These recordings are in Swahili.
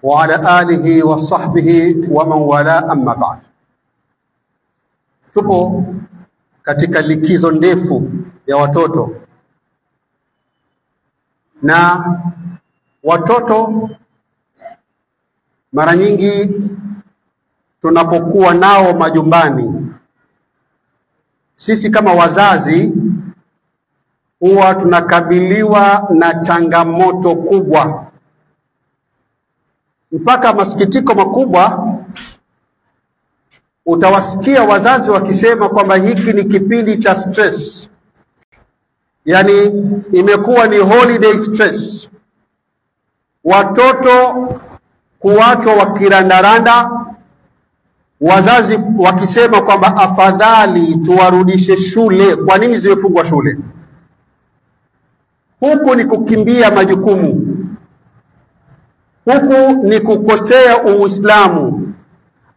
وعلى آله وصحبه ومن والاه أما بعد. Tupo katika likizo ndefu ya watoto, na watoto mara nyingi tunapokuwa nao majumbani, sisi kama wazazi huwa tunakabiliwa na changamoto kubwa, mpaka masikitiko makubwa. Utawasikia wazazi wakisema kwamba hiki ni kipindi cha stress, yani imekuwa ni holiday stress. Watoto kuachwa wakirandaranda, wazazi wakisema kwamba afadhali tuwarudishe shule. Kwa nini zimefungwa shule? Huku ni kukimbia majukumu, huku ni kukosea Uislamu,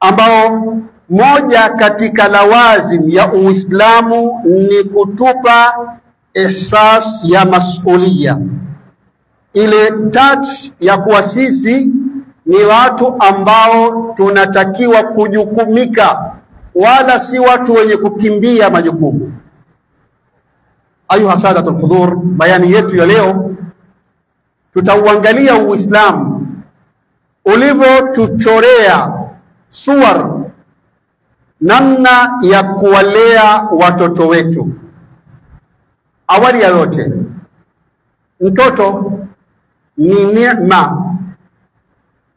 ambao moja katika lawazim ya Uislamu ni kutupa ihsas ya masulia, ile touch ya kuwa sisi ni watu ambao tunatakiwa kujukumika, wala si watu wenye kukimbia majukumu. Ayuha sadatul hudhur, bayani yetu ya leo tutauangalia Uislamu ulivyotuchorea suwar, namna ya kuwalea watoto wetu. Awali ya yote, mtoto ni neema,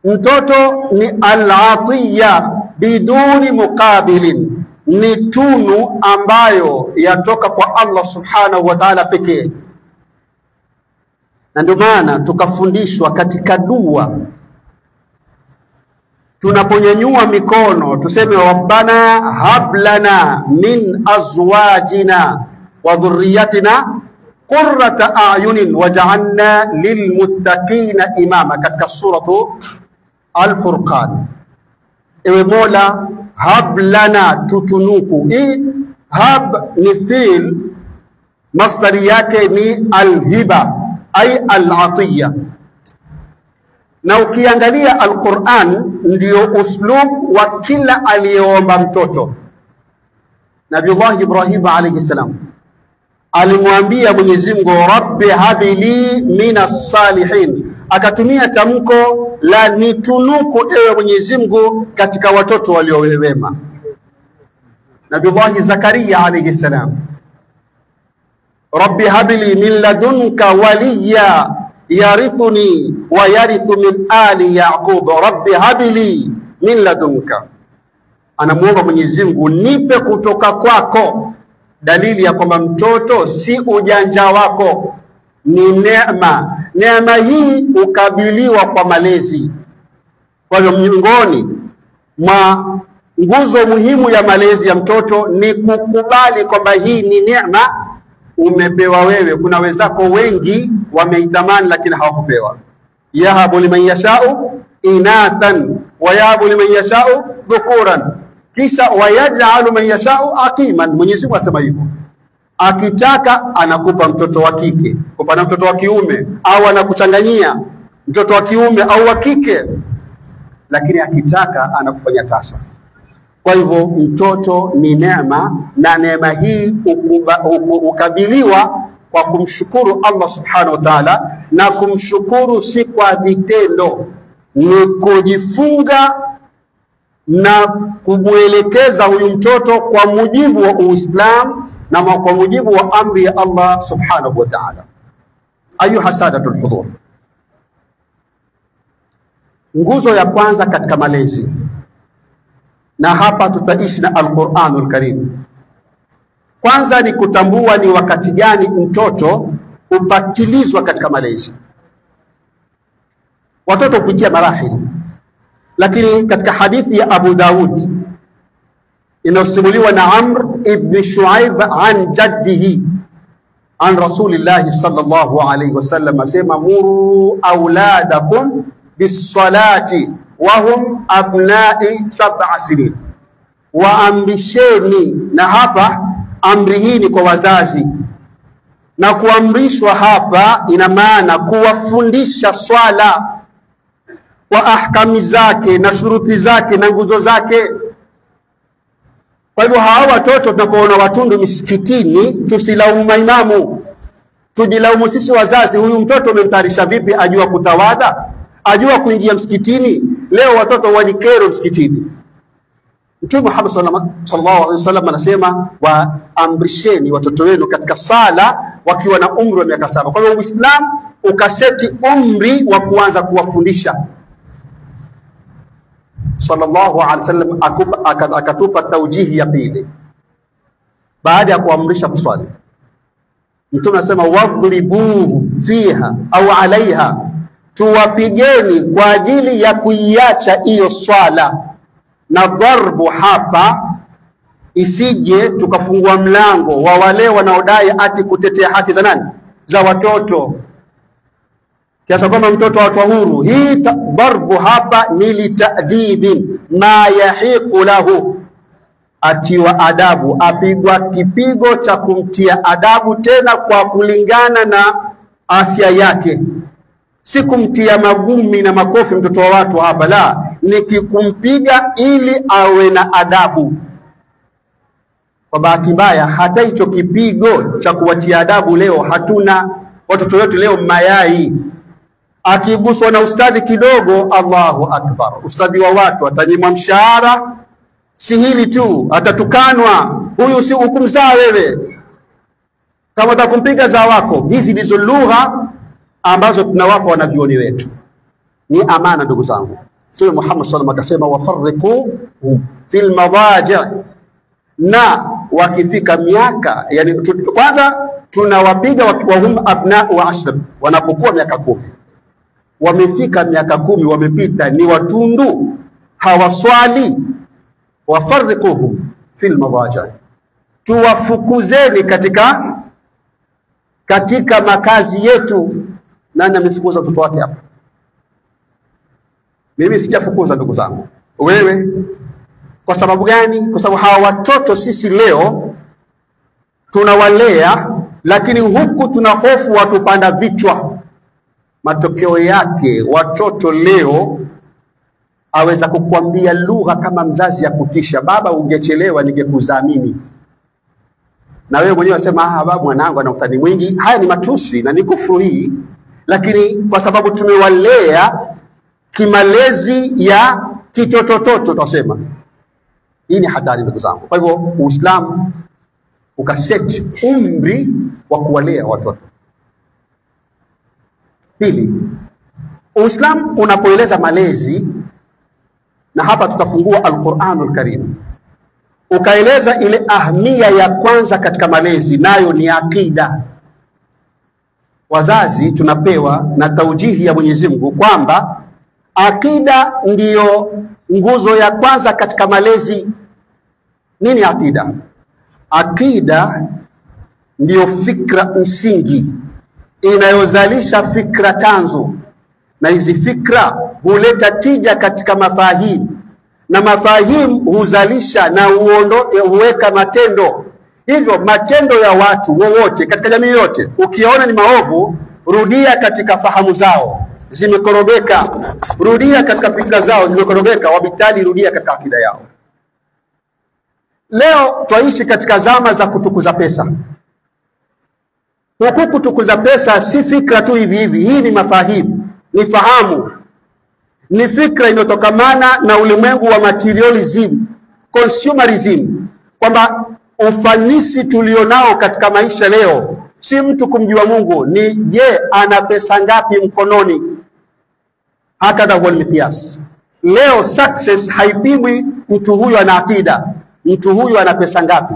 mtoto ni al-atiya biduni muqabilin, ni tunu ambayo yatoka kwa Allah subhanahu wa ta'ala pekee. Na ndio maana tukafundishwa katika dua, tunaponyanyua mikono tuseme rabbana hablana min azwajina wa dhurriyyatina qurrata a'yunin waj'alna lilmuttaqina imama, katika suratu Al-Furqan. Ewe Mola, hablana, tutunuku. Hab ni fi'l, masdari yake ni alhiba ay al-atiya. Na ukiangalia Al-Qur'an ndio uslub wa kila aliyeomba mtoto. Nabiullah Ibrahim alayhi salam alimwambia Mwenyezi Mungu, rabbi habili minas salihin, akatumia tamko la nitunuku ewe Mwenyezi Mungu katika watoto waliowema. Nabiullah Zakaria alayhi salam, rabbi habili min ladunka waliya yarithuni wa yarithu min ali Yaqub, rabbi habili min ladunka. Anamuomba Mwenyezi Mungu, nipe kutoka kwako. Dalili ya kwamba mtoto si ujanja wako, ni neema. Neema hii ukabiliwa kwa malezi. Kwa hiyo miongoni mwa nguzo muhimu ya malezi ya mtoto ni kukubali kwamba hii ni neema umepewa wewe. Kuna wenzako wengi wameitamani lakini hawakupewa. Yahabu liman yashau inathan wa yahabu liman yashau dhukuran, kisha wayaj'alu man yashau aqiman. Mwenyezi Mungu asema hivyo, akitaka anakupa mtoto wa kike, kupana mtoto wa kiume, au anakuchanganyia mtoto wa kiume au wa kike, lakini akitaka anakufanya tasa. Kwa hivyo mtoto ni neema, na neema hii ukabiliwa kwa kumshukuru Allah subhanahu wa ta'ala, na kumshukuru si kwa vitendo, ni kujifunga na kumwelekeza huyu mtoto kwa mujibu wa Uislamu na kwa mujibu wa amri ya Allah subhanahu wa ta'ala. Ayuha sadatul hudhur, nguzo ya kwanza katika malezi, na hapa tutaishi na Al-Qur'anul Karim, kwanza ni kutambua ni wakati gani mtoto upatilizwa katika malezi. Watoto kupitia marahili, lakini katika hadithi ya Abu Daud inasimuliwa na Amr ibn Shuaib an jaddihi an Rasulillah sallallahu alayhi wasallam, asema muru auladakum bis-salati wa hum abna'i 7 sinin, waamrisheni. Na hapa amri hii ni kwa wazazi, na kuamrishwa hapa ina maana kuwafundisha swala kwa ahkami zake na shuruti zake na nguzo zake. Kwa hivyo hawa watoto tunapoona watundu misikitini, tusilaumu maimamu, tujilaumu sisi wazazi. Huyu mtoto umemtayarisha vipi? Ajua kutawadha? Ajua kuingia msikitini? Leo watoto wanikero msikitini. Mtume Muhammad sallallahu alaihi wasallam anasema, waamrisheni watoto wenu katika sala wakiwa na umri wa miaka 7. Kwa hiyo Uislamu ukaseti umri wa kuanza kuwafundisha. Sallallahu alaihi wasallam akatupa taujihi ya pili baada ya kuamrisha kuswali. Mtume anasema, wadribuhu fiha au alaiha, tuwapigeni kwa ajili ya kuiacha hiyo swala. Na dharbu hapa isije tukafungua mlango wa wale wanaodai ati kutetea haki za nani? Za watoto, kiasi kwamba mtoto atwa huru. Hii dharbu hapa ni litadibin ma yahiqu lahu, atiwa adabu, apigwa kipigo cha kumtia adabu, tena kwa kulingana na afya yake. Si kumtia magumi na makofi mtoto wa watu hapa, la, ni kumpiga ili awe na adabu. Kwa bahati mbaya hata hicho kipigo cha kuwatia adabu leo hatuna. Watoto wetu leo mayai, akiguswa na ustadhi kidogo, Allahu akbar, ustadhi wa watu atanyimwa mshahara. Si hili tu, atatukanwa. Huyu si hukumzaa wewe, kama utakumpiga za wako. Hizi ndizo lugha ambazo tunawapa wanavyuoni wetu. Ni amana ndugu zangu. Mtume Muhammad sallallahu alaihi wasallam akasema, wafarriqu fil madaji, na wakifika miaka, yani kwanza tunawapiga wahum abna'u 10, wanapokuwa miaka 10. Wamefika miaka 10, wamepita, ni watundu, hawaswali. Wafarriquhum fil madaji, tuwafukuzeni katika makazi yetu. Nani amefukuza mtoto wake hapa? Mimi sijafukuza ndugu zangu. Wewe kwa sababu gani? Kwa sababu hawa watoto sisi leo tunawalea, lakini huku tuna hofu watupanda vichwa. Matokeo yake watoto leo aweza kukuambia lugha kama mzazi ya kutisha, baba ungechelewa ningekuzaa mimi. Na wewe mwenyewe unasema, baba mwanangu ana utani mwingi. Haya ni matusi na ni kufuru hii, lakini kwa sababu tumewalea kimalezi ya kitotototo tunasema. Hii ni hatari ndugu zangu. Kwa hivyo Uislamu ukaseti umri wa kuwalea watoto. Pili, Uislamu unapoeleza malezi, na hapa tutafungua Al-Qur'anul Karim, ukaeleza ile ahmia ya kwanza katika malezi, nayo ni akida. Wazazi tunapewa na taujihi ya Mwenyezi Mungu kwamba akida ndiyo nguzo ya kwanza katika malezi. Nini akida? Akida ndiyo fikra msingi inayozalisha fikra tanzu, na hizi fikra huleta tija katika mafahimu, na mafahimu huzalisha na huweka matendo. Hivyo matendo ya watu wowote katika jamii yote, ukiona ni maovu, rudia katika fahamu zao zimekorobeka, rudia katika fikra zao zimekorobeka, wabitali rudia katika akida yao. Leo twaishi katika zama za kutukuza pesa. Huku kutukuza pesa si fikra tu hivi hivi, hii ni mafahimu, ni fahamu, ni fikra inotokamana na ulimwengu wa materialism, consumerism, kwamba ufanisi tulionao katika maisha leo si mtu kumjua Mungu, ni je, ana pesa ngapi mkononi. Hakadha huwa miqyas. Leo success haipimwi mtu huyu ana akida, mtu huyu ana pesa ngapi.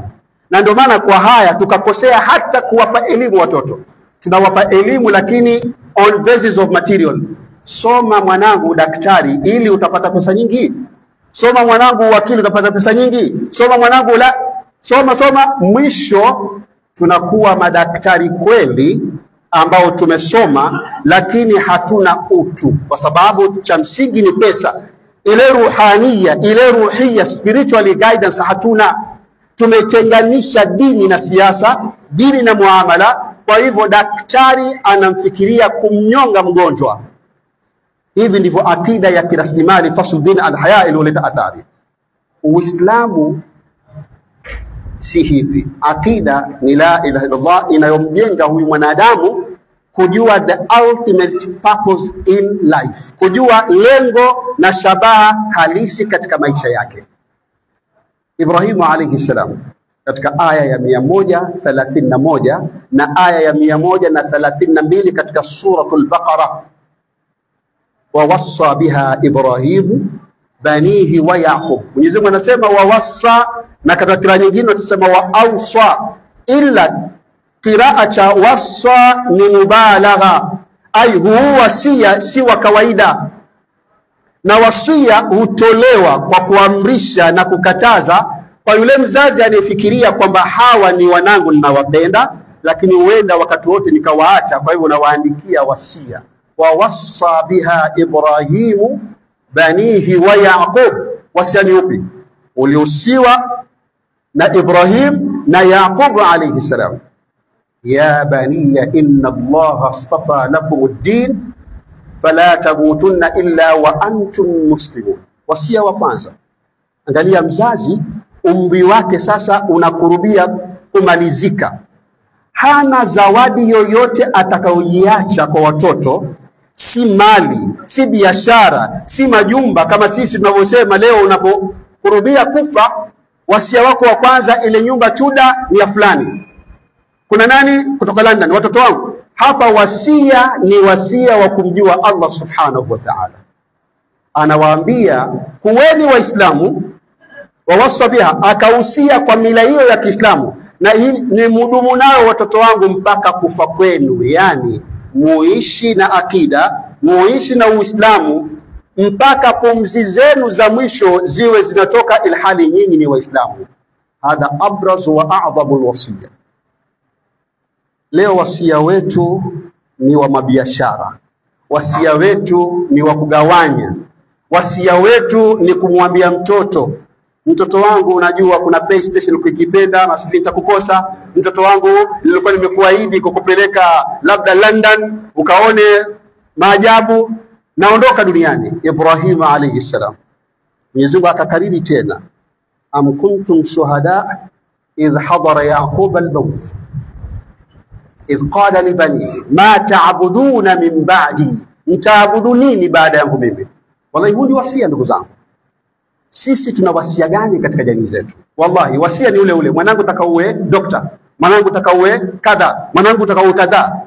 Na ndio maana kwa haya tukakosea hata kuwapa elimu watoto. Tunawapa elimu lakini on basis of material. Soma mwanangu daktari ili utapata pesa nyingi. Soma mwanangu wakili utapata pesa nyingi. Soma mwanangu la soma, mwisho tunakuwa madaktari kweli ambao tumesoma lakini hatuna utu, kwa sababu cha msingi ni pesa. Ile ruhania, ile ruhia, spiritual guidance hatuna. Tumetenganisha dini na siasa, dini na muamala. Kwa hivyo daktari anamfikiria kumnyonga mgonjwa. Hivi ndivyo akida ya kiraslimali Fasluddin al-Haya iliyoleta athari. Uislamu si hivi. Akida ni la ilaha illallah inayomjenga huyu mwanadamu kujua the ultimate purpose in life, kujua lengo na shabaha halisi katika maisha yake. Ibrahimu alayhi salam katika aya ya 131 na aya ya 132 katika suratul Baqara, wa wassa biha Ibrahimu banihi wa Yaqub. Mwenyezi Mungu anasema wa wassa, na katika kira nyingine tunasema wa awsa, ila qiraa cha wassa ni mubalagha, ay huwa wasia si wa kawaida. Na wasia hutolewa kwa kuamrisha na kukataza kwa yule mzazi anayefikiria kwamba hawa ni wanangu ninawapenda, lakini huenda wakati wote nikawaacha, kwa hivyo nawaandikia wasia. Wa wassa biha Ibrahimu banihi wa Yaqub. Wasia ni upi? Uliusiwa na Ibrahim na Yaqub alayhi salam. Ya baniya inna Allaha astafa lakum ad-din fala tamutunna illa wa antum muslimun. Wasia wa kwanza. Angalia mzazi, umri wake sasa unakurubia kumalizika. Hana zawadi yoyote atakayoiacha kwa watoto, si mali, si biashara, si majumba kama sisi tunavyosema leo. Unapokurubia kufa, wasia wako wa kwanza, ile nyumba Chuda ni ya fulani. Kuna nani kutoka London? Watoto wangu. Hapa wasia ni wasia wa kumjua Allah subhanahu wa ta'ala. Anawaambia kuweni Waislamu, wawasa biha, akahusia kwa mila hiyo ya Kiislamu, na hii ni mudumu nao watoto wangu mpaka kufa kwenu. Yani muishi na akida, muishi na Uislamu mpaka pumzi zenu za mwisho ziwe zinatoka ilhali nyinyi ni Waislamu. Hadha abraz wa a'dhamu alwasiya. Leo wasia wetu ni wa mabiashara, wasia wetu ni wa kugawanya, wasia wetu ni kumwambia mtoto wangu, unajua kuna PlayStation ukikipenda na sisi nitakukosa. Mtoto wangu, nilikuwa nimekuahidi kukupeleka labda London ukaone maajabu, naondoka duniani. Ibrahim alayhi salam, Mwenyezi Mungu akakariri tena, am kuntum shuhada idh hadara Yaqub al-maut idh qala li bani ma ta'buduna min ba'di, mtaabudu nini baada yangu mimi? Wallahi huu ni wasia ndugu zangu. Sisi tuna wasia gani katika jamii zetu? Wallahi wasia ni ule ule, mwanangu utakaue dokta, mwanangu utakaue kadha, mwanangu utakaue kadha.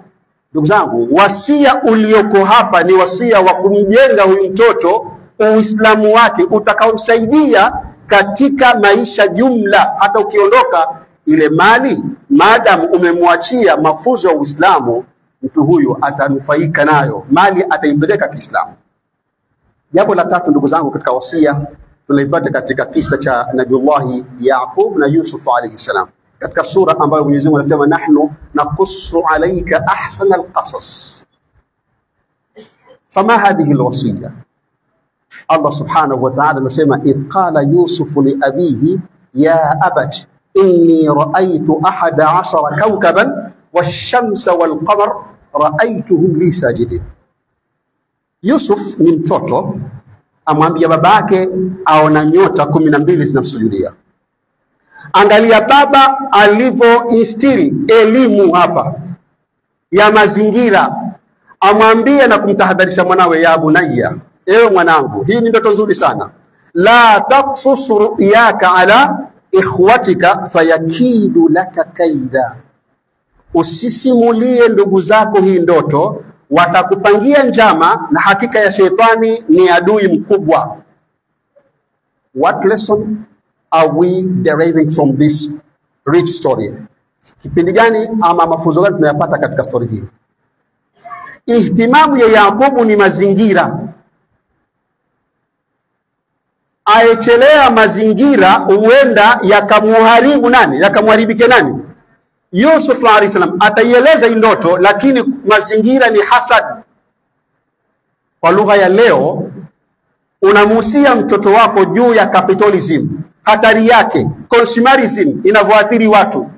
Ndugu zangu, wasia ulioko hapa ni wasia wa kumjenga huyu mtoto Uislamu wake utakaomsaidia katika maisha jumla. Hata ukiondoka ile mali, maadamu umemwachia mafunzo ya Uislamu, mtu huyu atanufaika nayo, mali ataipeleka Kiislamu. Jambo la tatu ndugu zangu katika wasia tunaipata katika kisa cha Nabiullahi Yaqub na Yusuf alayhi salam, katika sura ambayo Mwenyezi Mungu anasema nahnu naqussu alayka ahsana alqasas. Fama hadhihi alwasiya? Allah subhanahu wa ta'ala anasema idh qala Yusuf li abihi ya abati inni ra'aytu 11 kawkaban wash-shamsa wal-qamar ra'aytuhum li sajidin. Yusuf ni mtoto, amwambia babake aona nyota 12 zinamsujudia. Angalia baba alivyo instill elimu hapa ya mazingira, amwambia na kumtahadharisha mwanawe, ya bunayya, ewe mwanangu, hii ni ndoto nzuri sana, la taqsus ru'yaka ala ikhwatika fayakidu laka kaida, usisimulie ndugu zako hii ndoto, watakupangia njama na hakika ya shetani ni adui mkubwa. What lesson are we deriving from this rich story? Kipindi gani ama mafunzo gani tunayapata katika story hii? Ihtimamu ya Yakobu ni mazingira. Aechelea mazingira huenda yakamuharibu nani? Yakamuharibike nani? Yusuf alayhi salam ataieleza ndoto, lakini mazingira ni hasad. Kwa lugha ya leo, unamuhusia mtoto wako juu ya capitalism, hatari yake, consumerism inavyoathiri watu.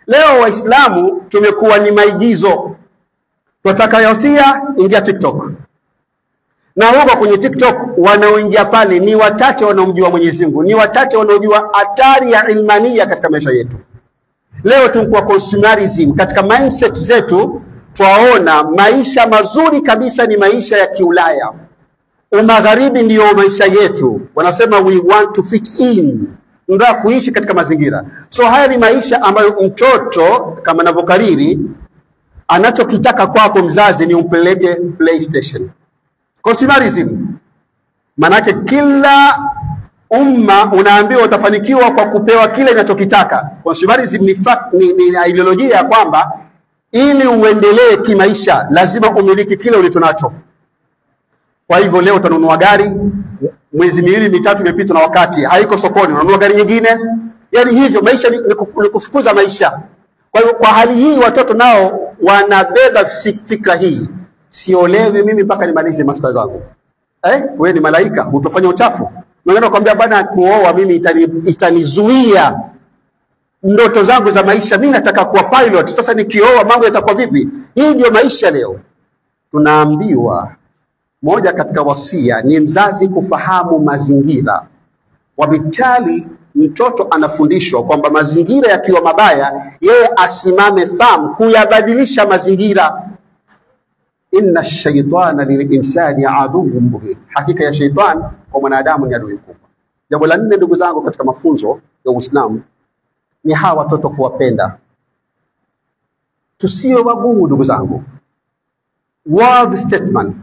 Leo Waislamu tumekuwa ni maigizo. Tunataka yahusia, ingia TikTok. Na huko kwenye TikTok wanaoingia pale ni wachache wanaomjua Mwenyezi Mungu, ni wachache wanaojua hatari ya ilmania katika maisha yetu. Leo tunakuwa consumerism katika mindset zetu, twaona maisha mazuri kabisa ni maisha ya Kiulaya. Umagharibi ndiyo maisha yetu. Wanasema we want to fit in. Ndio kuishi katika mazingira. So haya ni maisha ambayo mtoto kama navyokariri anachokitaka kwako mzazi ni umpeleke PlayStation. Consumerism. Manake kila umma unaambiwa utafanikiwa kwa kupewa kile unachokitaka. Consumerism ni ideolojia ya kwamba ili uendelee kimaisha lazima umiliki kile ulichonacho. Kwa hivyo leo utanunua gari, mwezi miwili mitatu imepita na wakati haiko sokoni, unanunua gari nyingine. Yaani hivyo maisha ni kufukuza maisha. Kwa hivyo kwa hali hii watoto nao wanabeba fikra hii. Siolewi mimi mpaka nimalize master zangu. Wewe ni malaika, utafanya uchafu. Mwingine anakuambia bwana kuoa mimi itanizuia ndoto zangu za maisha. Mimi nataka kuwa pilot. Sasa nikioa mambo yatakuwa vipi? Hii ndio maisha leo. Tunaambiwa moja katika wasia ni mzazi kufahamu mazingira. Wabitali mtoto anafundishwa kwamba mazingira yakiwa mabaya yeye asimame firm kuyabadilisha mazingira. Inna ash-shaytana lil-insani aduwwun mubin. Hakika ya shaytan kwa mwanadamu ni adui mkubwa. Jambo la 4 ndugu zangu katika mafunzo ya Uislamu ni hawa watoto kuwapenda. Tusiwe wagumu ndugu zangu. World statesman,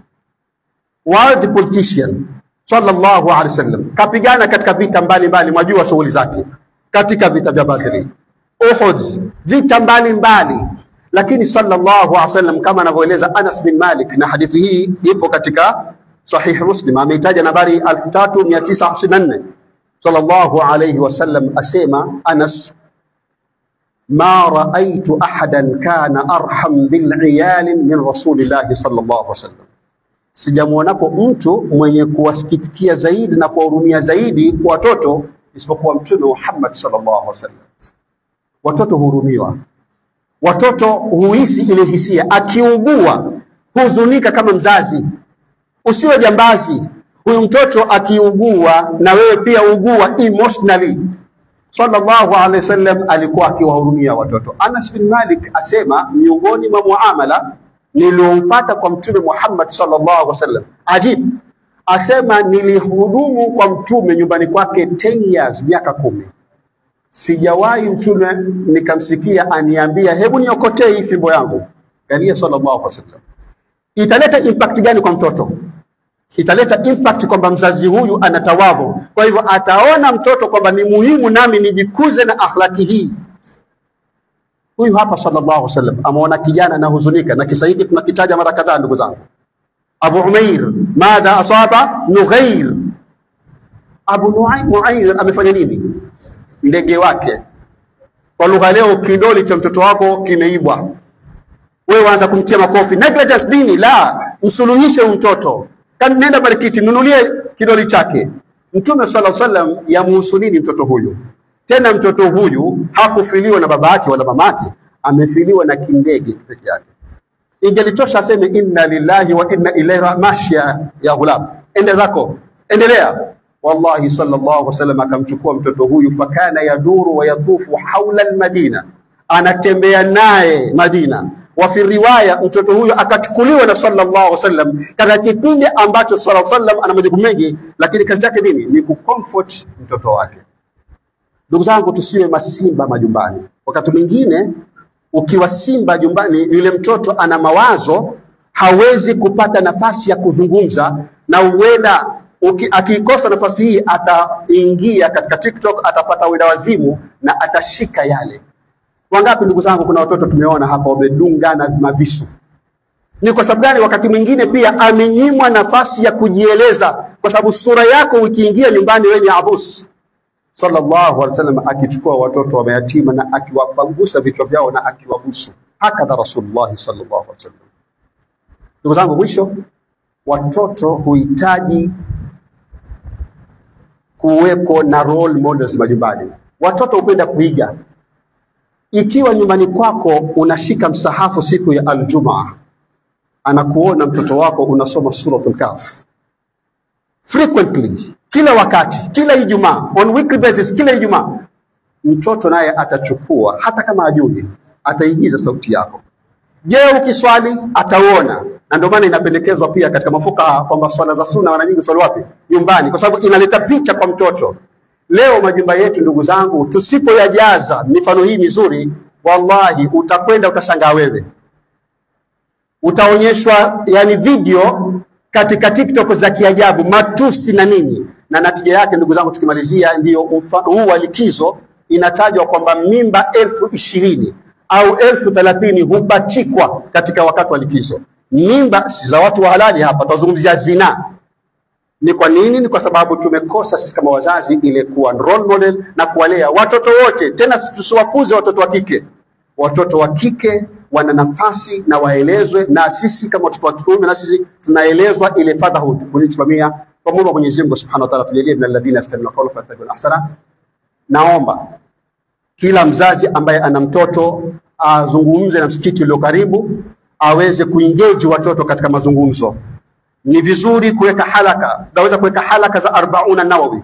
world politician sallallahu alaihi wasallam kapigana katika vita mbalimbali, mwajua shughuli zake katika vita vya Badri, Uhud, vita mbalimbali. Lakini sallallahu alaihi wasallam kama anavyoeleza Anas bin Malik, na hadithi hii ipo katika Sahih Muslim, ameitaja nambari 3954. Sallallahu alaihi wasallam asema Anas, ma raaitu ahadan kana arham bil iyal min rasulillahi sallallahu alaihi wasallam. Sijamuonapo mtu mwenye kuwasikitikia zaidi na kuwahurumia zaidi kwa watoto isipokuwa Mtume Muhammad sallallahu alaihi wasallam. Watoto hurumiwa. Watoto huhisi ile hisia, akiugua huzunika kama mzazi. Usiwe jambazi. Huyu mtoto akiugua na wewe pia ugua emotionally. Sallallahu alaihi wasallam alikuwa akiwahurumia watoto. Anas bin Malik asema miongoni mwa muamala niliompata kwa Mtume Muhammad sallallahu alaihi wasallam, ajib, asema nilihudumu kwa Mtume nyumbani kwake 10 years, miaka 10. Sijawahi Mtume nikamsikia aniambia hebu niokotee hii fimbo yangu. Karia sallallahu alaihi wasallam. Italeta impact gani kwa mtoto? Italeta impact kwamba mzazi huyu anatawadhu. Kwa hivyo ataona mtoto kwamba ni muhimu nami nijikuze na akhlaki hii. Huyu hapa sallallahu alaihi wasallam ameona kijana na huzunika, na kisa hiki tunakitaja mara kadhaa ndugu zangu. Abu Umair, madha asaba Nughair. Abu Nuair amefanya nini? Ndege wake. Kwa lugha leo kidoli cha mtoto wako kimeibwa. Wewe waanza kumtia makofi. Negligence dini la, msuluhishe mtoto. Kan nenda marikiti nunulie kidoli chake. Mtume sallallahu alaihi wasallam yamuhusulini mtoto huyu. Tena mtoto huyu hakufiliwa na baba yake wala mama yake, amefiliwa na kindege peke yake. Ingelitosha aseme inna lillahi wa inna ilaihi mashia ya ghulam. Ende zako, endelea. Wallahi sallallahu alaihi wasallam akamchukua mtoto huyu, fakana yaduru wa yatufu haula almadina, anatembea naye Madina. Wa fi riwaya mtoto huyu akachukuliwa na sallallahu alaihi wasallam katika kipindi ambacho sallallahu alaihi wasallam ana majukumu mengi, lakini kazi yake nini? Ni kucomfort mtoto wake. Ndugu zangu, tusiwe masimba majumbani. Wakati mwingine ukiwa simba jumbani, yule mtoto ana mawazo, hawezi kupata nafasi ya kuzungumza, na uweda akikosa nafasi hii ataingia katika TikTok, atapata wenda wazimu na atashika yale. Wangapi ndugu zangu kuna watoto tumeona hapa wamedungana mavisu. Ni kwa sababu gani? Wakati mwingine pia amenyimwa nafasi ya kujieleza, kwa sababu sura yako ukiingia nyumbani wewe ni abus. Sallallahu alaihi wasallam akichukua watoto wa mayatima na akiwapangusa vichwa vyao na akiwabusu. Hakadha Rasulullah sallallahu alaihi wasallam. Ndugu zangu, mwisho, watoto huhitaji kuweko na role models majumbani. Watoto hupenda kuiga. Ikiwa nyumbani kwako unashika msahafu siku ya Aljumaa, anakuona mtoto wako unasoma suratul Kahf, frequently, kila wakati, kila Ijumaa, on weekly basis, kila Ijumaa, mtoto naye atachukua, hata kama ajui, ataigiza sauti yako. Je, ukiswali atauona. Na ndio maana inapendekezwa pia katika mafuka kwamba swala za sunna wana nyingi swali wapi? Nyumbani, kwa sababu inaleta picha kwa mtoto. Leo majumba yetu ndugu zangu, tusipoyajaza mifano hii mizuri, wallahi utakwenda utashangaa wewe. Utaonyeshwa yani video katika TikTok za kiajabu, matusi na nini. Na natija yake ndugu zangu, tukimalizia, ndio huu wa likizo, inatajwa kwamba mimba 20,000 au 30,000 hupachikwa katika wakati wa likizo. Mimba si za watu wa halali hapa, tuzungumzia zina. Ni kwa nini? Ni kwa sababu tumekosa sisi kama wazazi ile kuwa role model na kuwalea watoto wote. Tena tusiwapuze watoto wa kike. Watoto wa kike wana nafasi na waelezwe, na sisi kama watoto wa kiume na sisi tunaelezwa ile fatherhood kunisimamia. Kwa Mungu Mwenyezi Mungu Subhanahu wa Ta'ala tujalie min alladhina yastami'una qawla fayattabi'una ahsana. Naomba kila mzazi ambaye ana mtoto azungumze na msikiti ulio karibu, aweze kuengage watoto katika mazungumzo. Ni vizuri kuweka halaka, naweza kuweka halaka za 40 Nawawi,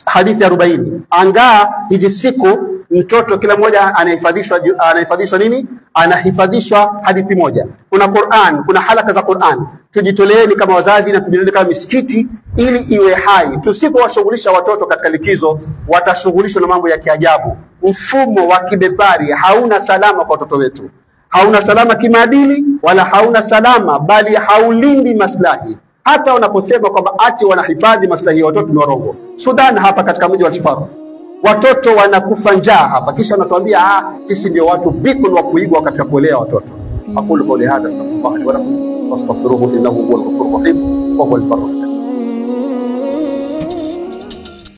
hadithi 40. Angaa hizi siku mtoto kila mmoja anahifadhishwa nini? Anahifadhishwa hadithi moja. Kuna Qur'an, kuna halaka za Qur'an. Tujitoleeni kama wazazi na tujitolee kama misikiti ili iwe hai. Tusipowashughulisha watoto katika likizo, watashughulishwa na mambo ya kiajabu. Mfumo wa kibepari hauna salama kwa watoto wetu. Hauna salama kimaadili, wala hauna salama, bali haulindi maslahi. Hata wanaposema kwamba ati wanahifadhi maslahi ya watoto ni warongo. Sudan hapa katika mji wa Tifar, watoto wanakufa njaa hapa, kisha wanatuambia sisi ndio watu bikun wa kuigwa katika kulea watoto. Aqulu qawli hadha astaghfirullah li wa lakum wastaghfiruhu innahu huwal ghafurur rahim wa huwal barrul.